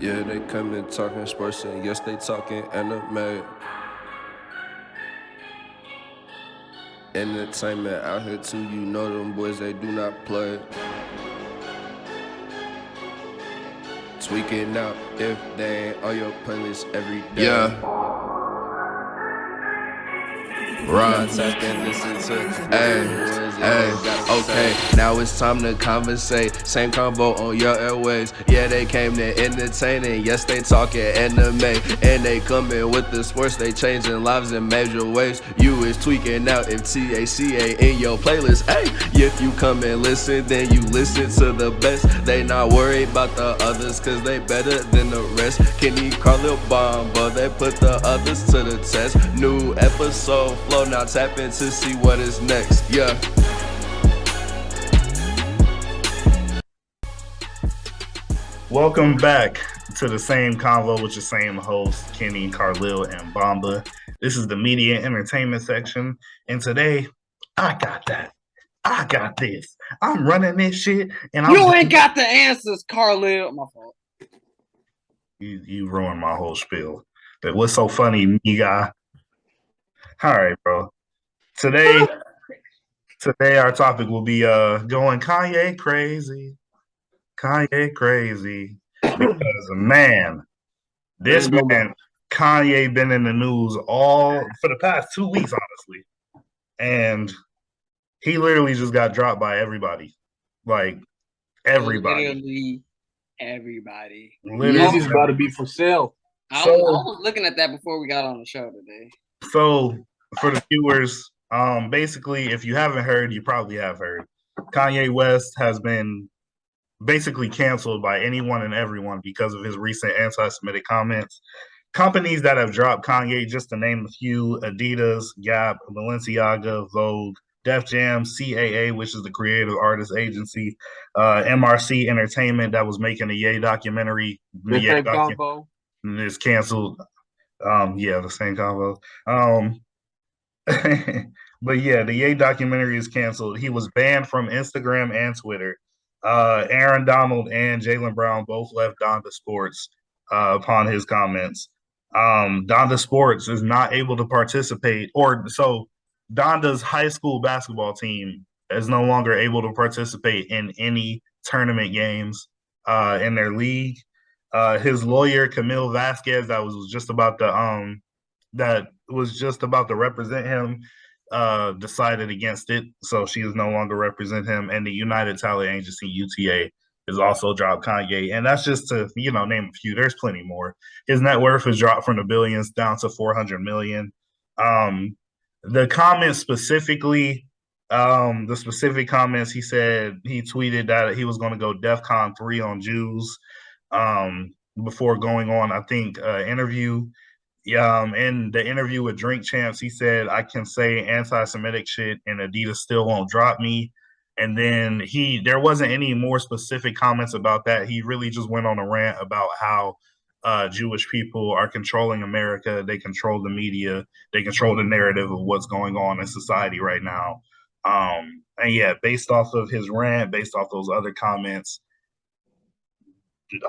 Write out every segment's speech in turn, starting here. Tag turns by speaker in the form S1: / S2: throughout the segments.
S1: Yeah, they come in talking sports and yes, they talking anime. Entertainment out here too, you know them boys, they do not play. Tweaking out if they ain't on your playlist every day.
S2: Yeah. Right.
S1: Tapped and listen to
S2: Hey, okay, now it's time to conversate. Same convo on your airways. Yeah, they came to entertain and yes, they talking anime. And they coming with the sports, they changing lives in major ways. You is tweaking out if TACA in your playlist. Hey, if you come and listen, then you listen to the best. They not worried about the others, cause they better than the rest. Kenny, Carlil, Bomb, but they put the others to the test. New episode flow, now tap in to see what is next. Yeah.
S3: Welcome back to the same convo with your same host, Kenny, Carlil, and Bomba. This is the media and entertainment section, and today, I got that. I got this. I'm running this shit, and
S4: You ain't got the answers, Carlil. My fault.
S3: You ruined my whole spiel. But what's so funny, you guy? All right, bro. Today our topic will be going Kanye crazy. Kanye crazy. Because man, this man, Kanye, been in the news all for the past 2 weeks, honestly. And he literally just got dropped by everybody. Like everybody.
S4: Literally everybody.
S5: Yeezy's about to be for sale.
S4: I was looking at that before we got on the show today.
S3: So for the viewers, basically, if you haven't heard, you probably have heard. Kanye West has been basically canceled by anyone and everyone because of his recent anti-Semitic comments. Companies that have dropped Kanye, just to name a few: Adidas, Gap, Balenciaga, Vogue, Def Jam, CAA, which is the Creative Artist Agency, MRC Entertainment that was making a Ye documentary.
S5: The same combo.
S3: Is canceled. The same combo. But yeah, the Ye documentary is canceled. He was banned from Instagram and Twitter. Aaron Donald and Jaylen Brown both left Donda Sports upon his comments. Donda Sports is not able to participate, so Donda's high school basketball team is no longer able to participate in any tournament games in their league. His lawyer, Camille Vasquez, that was just about to represent him, decided against it, so she is no longer represent him. And the United Talent Agency, UTA, is also dropped Kanye, and that's just to name a few. There's plenty more. His net worth has dropped from the billions down to 400 million. The comments specifically, the specific comments, he tweeted that he was going to go DEFCON 3 on Jews before going on, I think, interview. In the interview with Drink Champs, he said, "I can say anti-Semitic shit and Adidas still won't drop me." And then there wasn't any more specific comments about that. He really just went on a rant about how Jewish people are controlling America. They control the media. They control the narrative of what's going on in society right now. And yeah, based off of his rant, based off those other comments,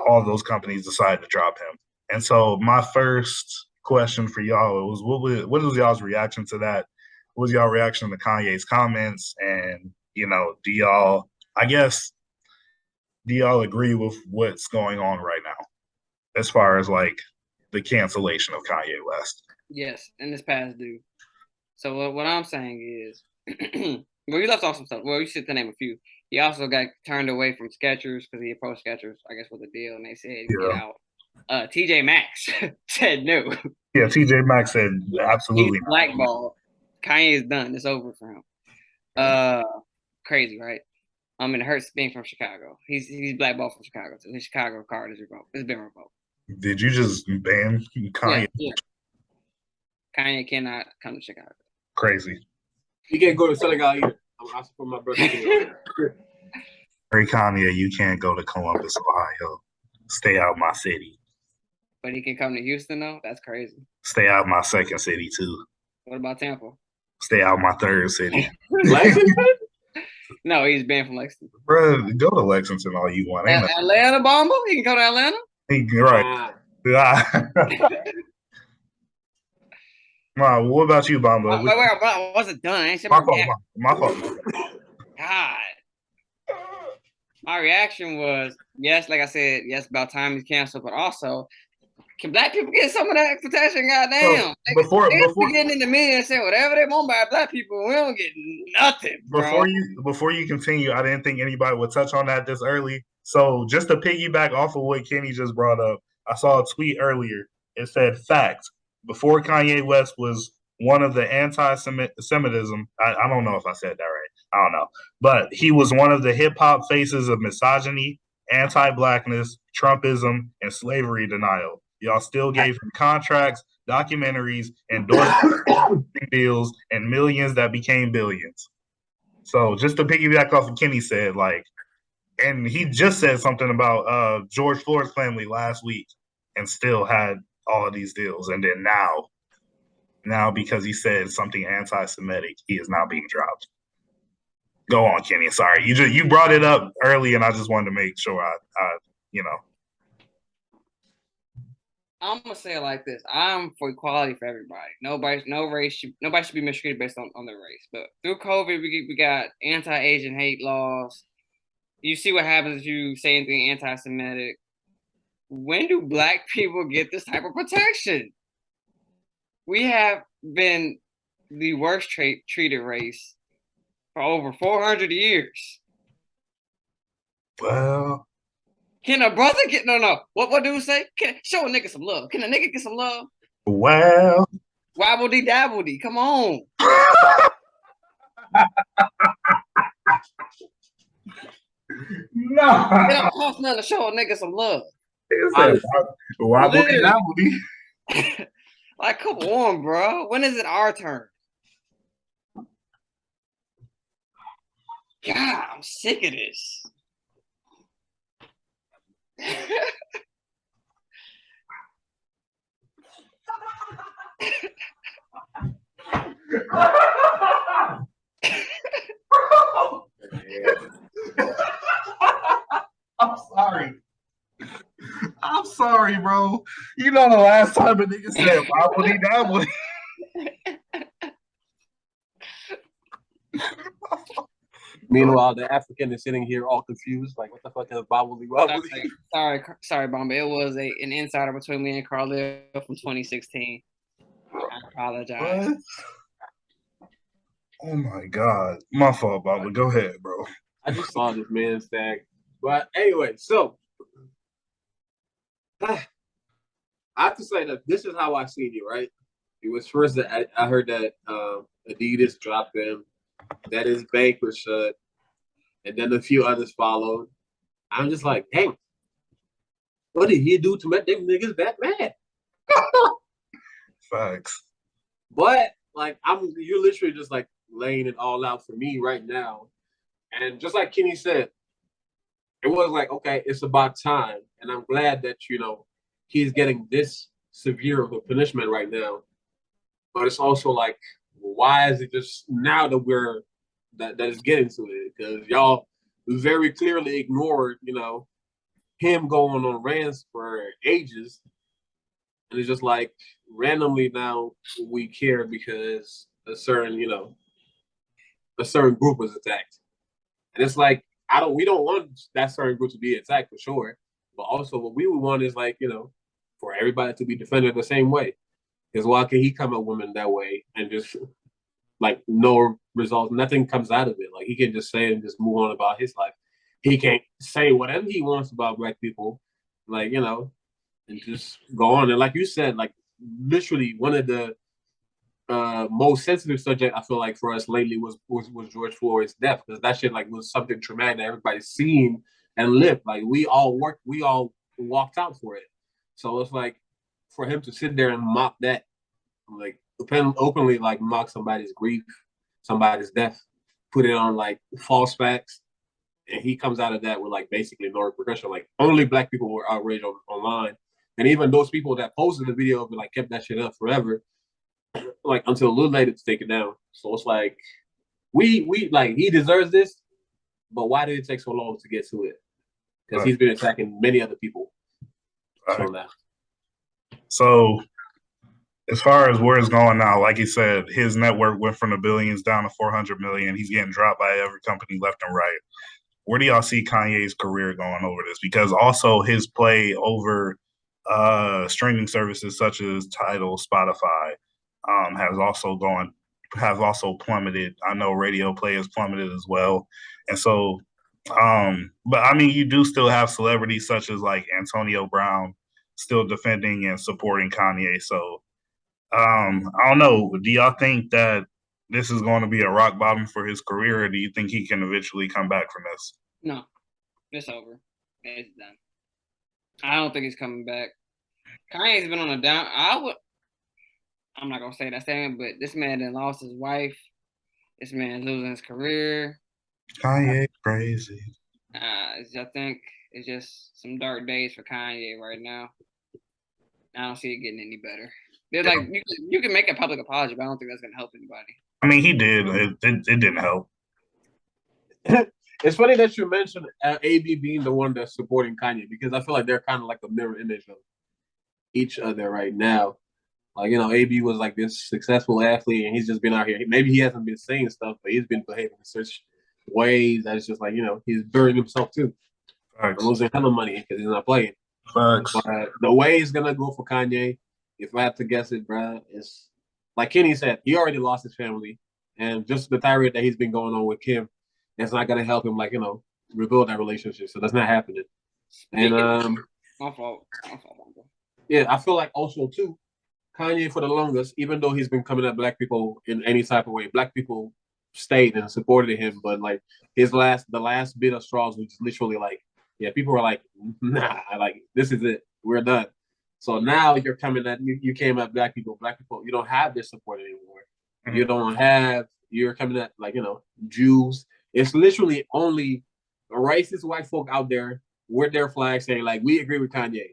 S3: all those companies decided to drop him. And so my first question for y'all was, what was y'all's reaction to that? What was y'all reaction to Kanye's comments? And do y'all agree with what's going on right now as far as like the cancellation of Kanye West?
S4: Yes, and this past due. So what I'm saying is, well, you left off some stuff. Well, you should name a few. He also got turned away from Skechers because he approached Skechers, I guess, with a deal, and they said get out. TJ Maxx said no.
S3: Yeah, TJ Maxx said absolutely.
S4: He's blackballed. Kanye's done. It's over for him. Crazy, right? It hurts being from Chicago. He's blackballed from Chicago, so his Chicago card is revoked. It's been revoked.
S3: Did you just ban Kanye?
S4: Yeah. Kanye cannot come to Chicago.
S3: Crazy.
S5: He can't go to Senegal either. I'm asking for my brother.
S3: Hey, Kanye, you can't go to Columbus, Ohio. Stay out my city.
S4: But he can come to Houston, though? That's crazy.
S3: Stay out my second city, too.
S4: What about Tampa?
S3: Stay out my third city.
S5: Lexington?
S4: No, he's banned from Lexington.
S3: Bro, go to Lexington all you want.
S4: Atlanta, Bomba? He can go to Atlanta?
S3: Right. Yeah. Wow, what about you, Bombo?
S4: Wait, I wasn't done. I ain't said
S3: My
S4: my
S3: fault.
S4: reaction.
S3: My fault.
S4: God. My reaction was, yes, like I said, yes, about time he's canceled, but also, can black people get some of that protection? Goddamn.
S3: Before
S4: They getting in the media and saying whatever they want by black people, we don't get nothing, bro.
S3: before you continue, I didn't think anybody would touch on that this early. So just to piggyback off of what Kenny just brought up, I saw a tweet earlier. It said, "Fact: before Kanye West was one of the anti-Semitism. I don't know if I said that right. I don't know, but he was one of the hip hop faces of misogyny, anti-blackness, Trumpism, and slavery denial. Y'all still gave him contracts, documentaries, endorsement deals, and millions that became billions." So just to piggyback off what Kenny said, like, and he just said something about George Floyd's family last week, and still had all of these deals, and then now because he said something anti-Semitic, he is now being dropped. Go on, Kenny. Sorry, you brought it up early, and I just wanted to make sure I
S4: I'm gonna say it like this: I'm for equality for everybody. Nobody should be mistreated based on their race. But through COVID, we got anti-Asian hate laws. You see what happens if you say anything anti-Semitic. When do black people get this type of protection? We have been the worst treated race for over 400 years.
S3: well.
S4: Can a brother get no? What do we say? Show a nigga some love. Can a nigga get some love?
S3: Well,
S4: Wabbledy dabbledy. Come on.
S3: no.
S4: It don't cost nothing to show a nigga some love.
S3: Wabbledy dabbledy.
S4: Like, come on, bro. When is it our turn? God, I'm sick of this.
S3: I'm sorry, bro. You know the last time a nigga said wabbledy dabbledy.
S5: Meanwhile, the African is sitting here all confused, like, what the fuck is wobbly wobbly?
S4: Sorry, Bomba. It was an insider between me and Carlile from 2016. I apologize.
S3: What? Oh my God. My fault, Bomba. Go ahead, bro.
S5: I just saw this man's tag. But anyway, so I have to say that this is how I seen you, right? It was first that I heard that Adidas dropped them, that his bank was shut, and then a few others followed. I'm just like, dang, what did he do to make them niggas that mad?
S3: Facts.
S5: But like, you're literally just like laying it all out for me right now. And just like Kenny said, it was like, okay, it's about time. And I'm glad that, he's getting this severe of a punishment right now. But it's also like, why is it just now that that is getting to it? Because y'all very clearly ignored, him going on rants for ages. And it's just like, randomly now we care because a certain group was attacked. And it's like, we don't want that certain group to be attacked for sure. But also what we would want is like, for everybody to be defended the same way. Because why can he come at women that way and just like no results, nothing comes out of it. Like he can just say it and just move on about his life. He can't say whatever he wants about black people, like, and just go on. And like you said, like literally one of the most sensitive subject I feel like for us lately was George Floyd's death, because that shit like was something traumatic that everybody's seen and lived. Like we all walked out for it. So it's like for him to sit there and mock that, like openly like mock somebody's grief, somebody's death, put it on like false facts, and he comes out of that with like basically no repercussion. Like only black people were outraged online, and even those people that posted the video of it like kept that shit up forever, like until a little later to take it down. So it's like we like he deserves this, but why did it take so long to get to it? Because he's been attacking many other people. on that.
S3: So, as far as where it's going now, like you said, his network went from the billions down to 400 million. He's getting dropped by every company left and right. Where do y'all see Kanye's career going over this? Because also his play over streaming services such as Tidal, Spotify, has also plummeted. I know radio play has plummeted as well, and so. But I mean, you do still have celebrities such as like Antonio Brown still defending and supporting Kanye. So I don't know. Do y'all think that this is going to be a rock bottom for his career, or do you think he can eventually come back from this?
S4: No, it's over. It's done. I don't think he's coming back. Kanye's been on a down. I'm not gonna say that statement, but this man then lost his wife. This man losing his career.
S3: Kanye Krazy.
S4: I think it's just some dark days for Kanye right now. I don't see it getting any better. They're like you can make a public apology, but I don't think that's gonna help anybody.
S3: I mean, he did. It didn't help.
S5: It's funny that you mentioned AB being the one that's supporting Kanye because I feel like they're kind of like a mirror image of each other right now. Like, AB was like this successful athlete and he's just been out here. Maybe he hasn't been saying stuff, but he's been behaving in such ways that it's just like, he's burying himself too. Losing a ton of money because he's not playing.
S3: Facts.
S5: But the way it's going to go for Kanye, if I have to guess it, bro, is like Kenny said, he already lost his family. And just the tirade that he's been going on with Kim, it's not going to help him, like, rebuild that relationship. So that's not happening. And
S4: my fault.
S5: Yeah, I feel like also, too, Kanye, for the longest, even though he's been coming at black people in any type of way, black people stayed and supported him. But, like, the last bit of straws was literally like, yeah, people were like, nah, like, this is it. We're done. So now you're coming at, you came at black people, you don't have their support anymore. Mm-hmm. You're coming at, like, Jews. It's literally only racist white folk out there with their flag saying, like, we agree with Kanye.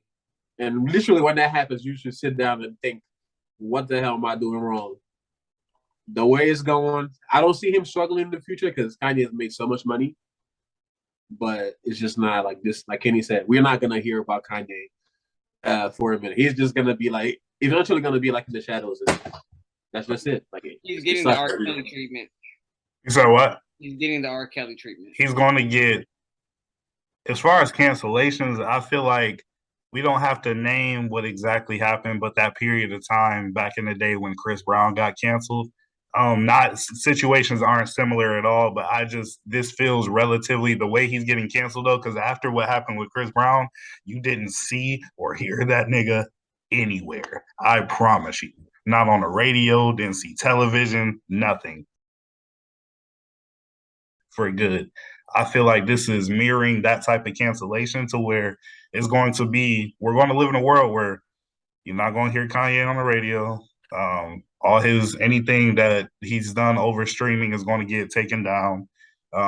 S5: And literally when that happens, you should sit down and think, what the hell am I doing wrong? The way it's going, I don't see him struggling in the future because Kanye has made so much money. But it's just not like this. Like Kenny said, we're not going to hear about Kanye for a minute. He's just going to be like, eventually going to be like in the shadows. That's just it. Like
S4: he's getting the R. Kelly treatment.
S3: You said what?
S4: He's getting the R. Kelly treatment.
S3: He's going to get, as far as cancellations, I feel like we don't have to name what exactly happened, but that period of time back in the day when Chris Brown got canceled, not situations aren't similar at all, but this feels relatively the way he's getting canceled though, because after what happened with Chris Brown, you didn't see or hear that nigga anywhere. I promise you. Not on the radio, didn't see television, nothing. For good. I feel like this is mirroring that type of cancellation to where we're going to live in a world where you're not going to hear Kanye on the radio. Anything that he's done over streaming is going to get taken down.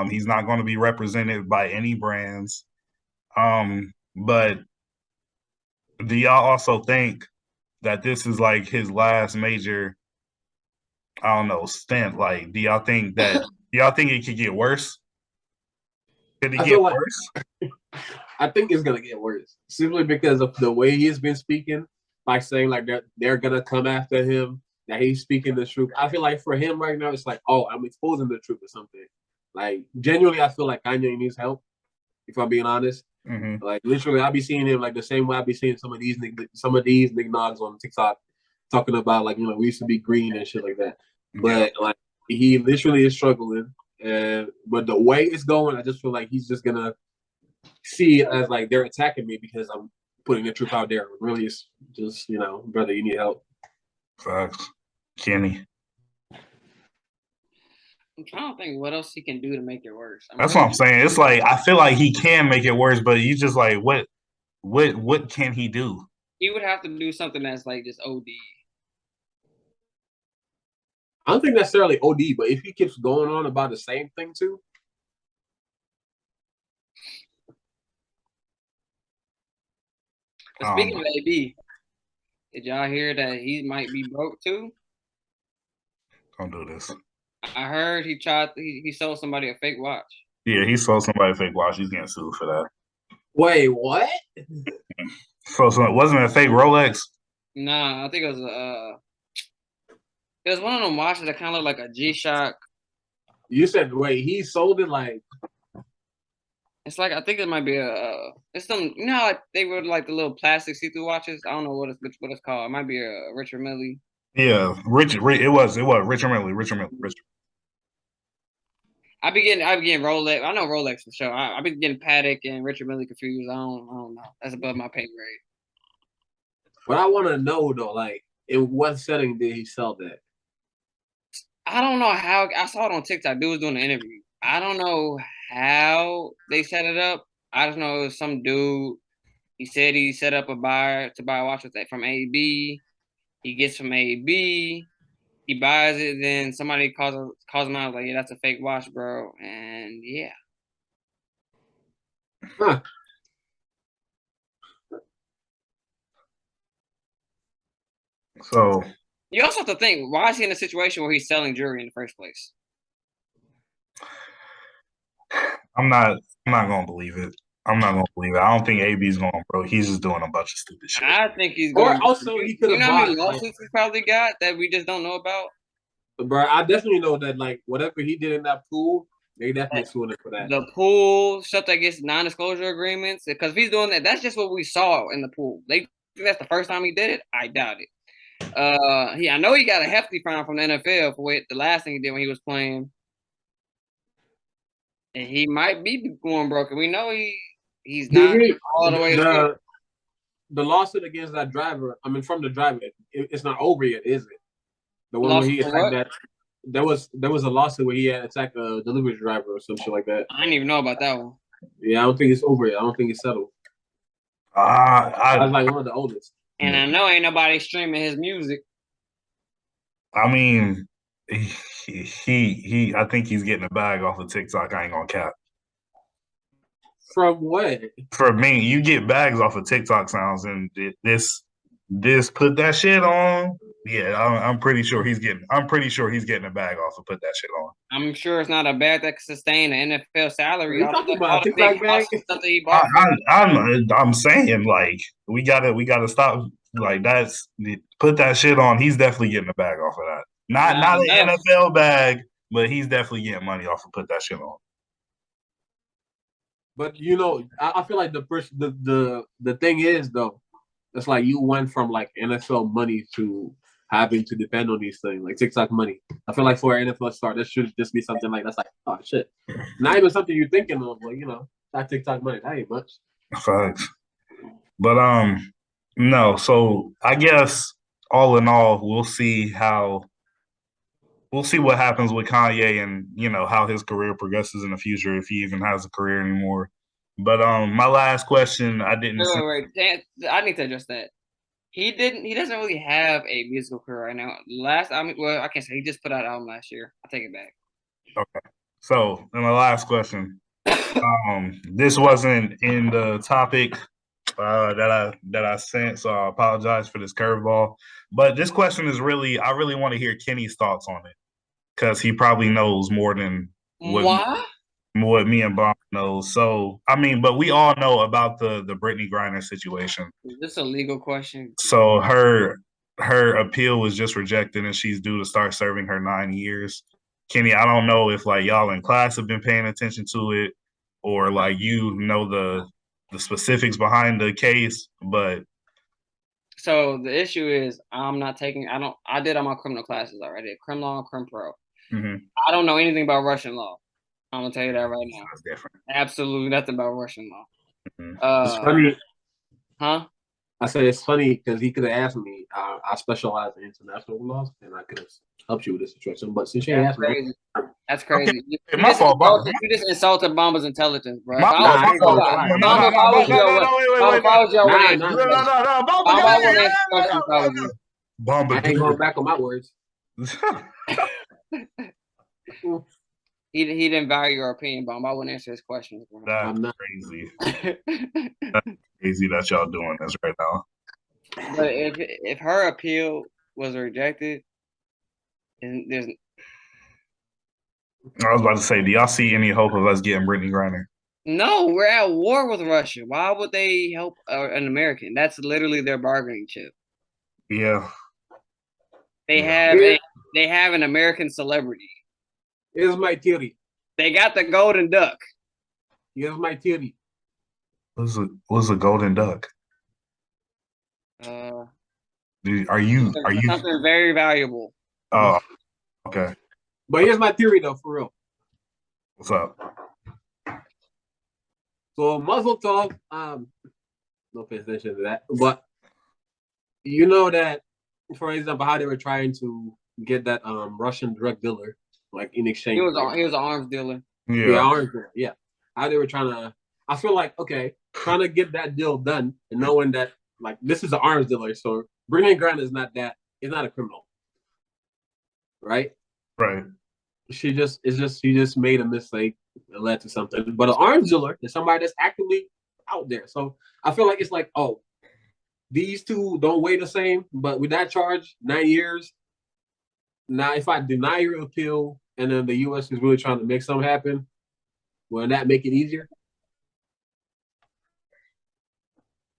S3: He's not going to be represented by any brands. But do y'all also think that this is like his last major, stint? Like, do y'all think it could get worse? Could it get worse?
S5: I think it's gonna get worse simply because of the way he's been speaking, like saying like they're gonna come after him, that he's speaking the truth. I feel like for him right now, it's like, oh, I'm exposing the truth or something. Like genuinely, I feel like Kanye needs help. If I'm being honest, like literally, I'll be seeing him like the same way I be seeing some of these niggas on TikTok talking about like we used to be green and shit like that. But like he literally is struggling. But the way it's going, I just feel like he's just gonna see it as like they're attacking me because I'm putting the truth out there. Really, it's just brother, you need help.
S3: Facts, Kenny.
S4: I'm trying to think what else he can do to make it worse.
S3: That's what I'm saying. It's like I feel like he can make it worse, but you just like what can he do?
S4: He would have to do something that's like just OD.
S5: I don't think necessarily OD, but if he keeps going on about the same thing too.
S4: But speaking of AB, did y'all hear that he might be broke too?
S3: Don't do this.
S4: I heard he sold somebody a fake watch.
S3: Yeah, he sold somebody a fake watch. He's getting sued for that.
S5: Wait, what?
S3: So wasn't it a fake Rolex?
S4: Nah, I think it was one of them watches that kind of looked like a G-Shock.
S5: You said wait, he sold it like
S4: It's like I think it might be it's some like they were like the little plastic see-through watches. I don't know what it's called. It might be a Richard Mille.
S3: Yeah, it was Richard Mille.
S4: I be getting Rolex. I know Rolex for sure. I be getting Patek and Richard Mille confused. I don't know. That's above my pay grade.
S5: what I want to know though, like in what setting did he sell that?
S4: I don't know how. I saw it on TikTok. Dude was doing an interview. I don't know how they set it up. I just know it was some dude. He said he set up a buyer to buy a watch with that from AB. He gets from AB. He buys it. Then somebody calls him out like, "Yeah, that's a fake watch, bro." And yeah.
S5: Huh.
S3: So
S4: You also have to think, why is he in a situation where he's selling jewelry in the first place?
S3: I'm not gonna believe it. I'm not gonna believe it. I don't think AB's going, bro. He's just doing a bunch of stupid shit.
S4: I think he's
S5: Or
S4: going.
S5: also he could
S4: You
S5: have
S4: know how many
S5: bought.
S4: lawsuits he's probably got that we just don't know about?
S5: Bro, I definitely know that like whatever he did in that pool, they definitely suing him for that.
S4: The pool stuff that gets non-disclosure agreements. Because if he's doing that, that's just what we saw in the pool. They think that's the first time he did it. I doubt it. I know he got a hefty fine from the NFL for the last thing he did when he was playing, and he might be going broke. We know he's not all the way.
S5: The lawsuit against that driver, I mean, from the driver, it's not over yet, is it? The one where he attacked that. There was a lawsuit where he had attacked a delivery driver or some shit like that.
S4: I didn't even know about that one.
S5: Yeah, I don't think it's over yet. I don't think it's settled.
S3: I
S5: was like one of the oldest.
S4: And I know ain't nobody streaming his music.
S3: I mean, he I think he's getting a bag off of TikTok. I ain't gonna cap.
S5: From what?
S3: For me, you get bags off of TikTok sounds, and this put that shit on. Yeah, I'm pretty sure he's getting. I'm pretty sure he's getting a bag off of put that shit on.
S4: I'm sure it's not a bag that can sustain an NFL salary.
S5: Are you talking about a TikTok bag?
S4: Stuff that he bought.
S3: I'm saying like we gotta stop. Like put that shit on. He's definitely getting a bag off of that. Not an NFL bag, but he's definitely getting money off of put that shit on.
S5: But you know, I feel like the thing is though, it's like you went from like NFL money to having to depend on these things like TikTok money. I feel like for an NFL star, that should just be something like that's like oh shit, not even something you're thinking of, but you know, that TikTok money that ain't much.
S3: Facts. But no. So I guess all in all, we'll see what happens with Kanye and how his career progresses in the future if he even has a career anymore. But my last question, I didn't.
S4: Wait. I need to address that. He doesn't really have a musical career right now. I can't say he just put out an album last year. I take it back.
S3: Okay. So, and my last question. This wasn't in the topic that I sent, so I apologize for this curveball. But this question is I really want to hear Kenny's thoughts on it because he probably knows more than what me and Bomb knows. So, I mean, but we all know about the Brittany Griner situation.
S4: Is this a legal question?
S3: So her appeal was just rejected, and she's due to start serving her 9 years. Kenny, I don't know if like y'all in class have been paying attention to it, or like the specifics behind the case, but.
S4: So the issue is I did all my criminal classes already, crim law and crim pro.
S3: Mm-hmm.
S4: I don't know anything about Russian law. I'm gonna tell you that right now.
S3: That's different.
S4: Absolutely nothing about Russian law.
S3: Mm-hmm.
S5: It's funny.
S4: Huh?
S5: I said it's funny because he could have asked me. I specialize in international laws, and I could have helped you with this situation. But since you asked me,
S4: that's crazy.
S3: Okay. My fault,
S4: you just insulted Bomba's intelligence, bro.
S3: No, I
S5: ain't going back on my words.
S4: He didn't value your opinion, Bomba. I wouldn't answer his questions.
S3: That's crazy. That's crazy that y'all doing this right now.
S4: But if her appeal was rejected, there's.
S3: I was about to say, do y'all see any hope of us getting Brittany Griner?
S4: No, we're at war with Russia. Why would they help an American? That's literally their bargaining chip.
S3: Yeah.
S4: They
S3: Yeah.
S4: have they have an American celebrity.
S5: Here's my theory.
S4: They got the golden duck.
S5: Here's my theory.
S3: What's a golden duck? Are you
S4: Something very valuable.
S3: Oh, okay.
S5: But here's my theory, though, for real.
S3: What's up?
S5: So Muzzle Tov, no pay attention to that. But you know that, for example, how they were trying to get that Russian drug dealer, like in exchange.
S4: He was an arms dealer.
S5: Yeah, arms dealer. Yeah. How they were trying to. I feel like, okay, trying to get that deal done and knowing that, like, this is an arms dealer, so Brittany Grant is not a criminal, right?
S3: Right.
S5: She just made a mistake that led to something. But an arms dealer is somebody that's actively out there. So I feel like it's like, oh, these two don't weigh the same, but with that charge, 9 years. Now, if I deny your appeal and then the U.S. is really trying to make something happen, will that make it easier?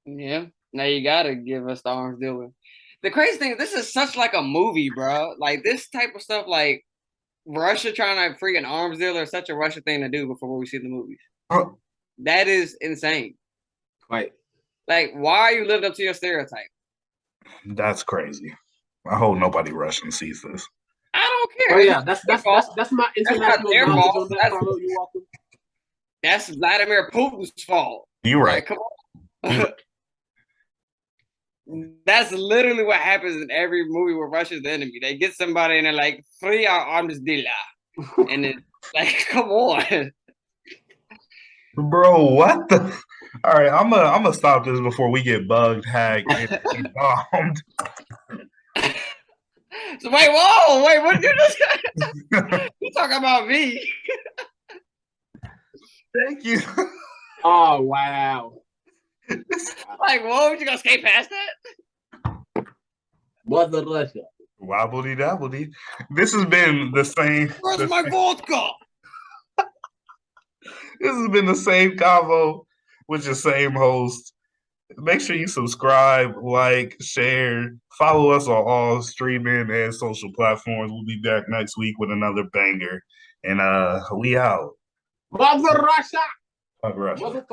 S4: Yeah. Now you gotta give us the arms dealer. The crazy thing, this is such like a movie, bro. Like this type of stuff, like Russia trying to free an arms dealer is such a Russia thing to do before we see the movies.
S3: Oh.
S4: That is insane.
S5: Right.
S4: Like, why are you living up to your stereotype?
S3: That's crazy. I hope nobody Russian sees this.
S4: I don't care.
S5: Oh yeah, that's my international knowledge on that, Carlo. You're welcome.
S4: That's Vladimir Putin's fault.
S3: You're right.
S4: Like, come on. That's literally what happens in every movie where Russia's the enemy. They get somebody and they're like, free our arms dealer. And it's like, come on.
S3: Bro, what the? All right, I'm gonna stop this before we get bugged, hacked, and bombed.
S4: So wait, what did you just say? You talking about me?
S3: Thank you.
S5: Oh wow.
S4: Like, whoa, you gonna skate past that?
S5: Mother Russia.
S3: Wobbledy dabbledy. This has been the same.
S4: Where's my vodka?
S3: This has been the same convo with your same host. Make sure you subscribe, like, share, follow us on all streaming and social platforms. We'll be back next week with another banger. And we out.
S5: Mother Russia.
S3: Fuck Russia.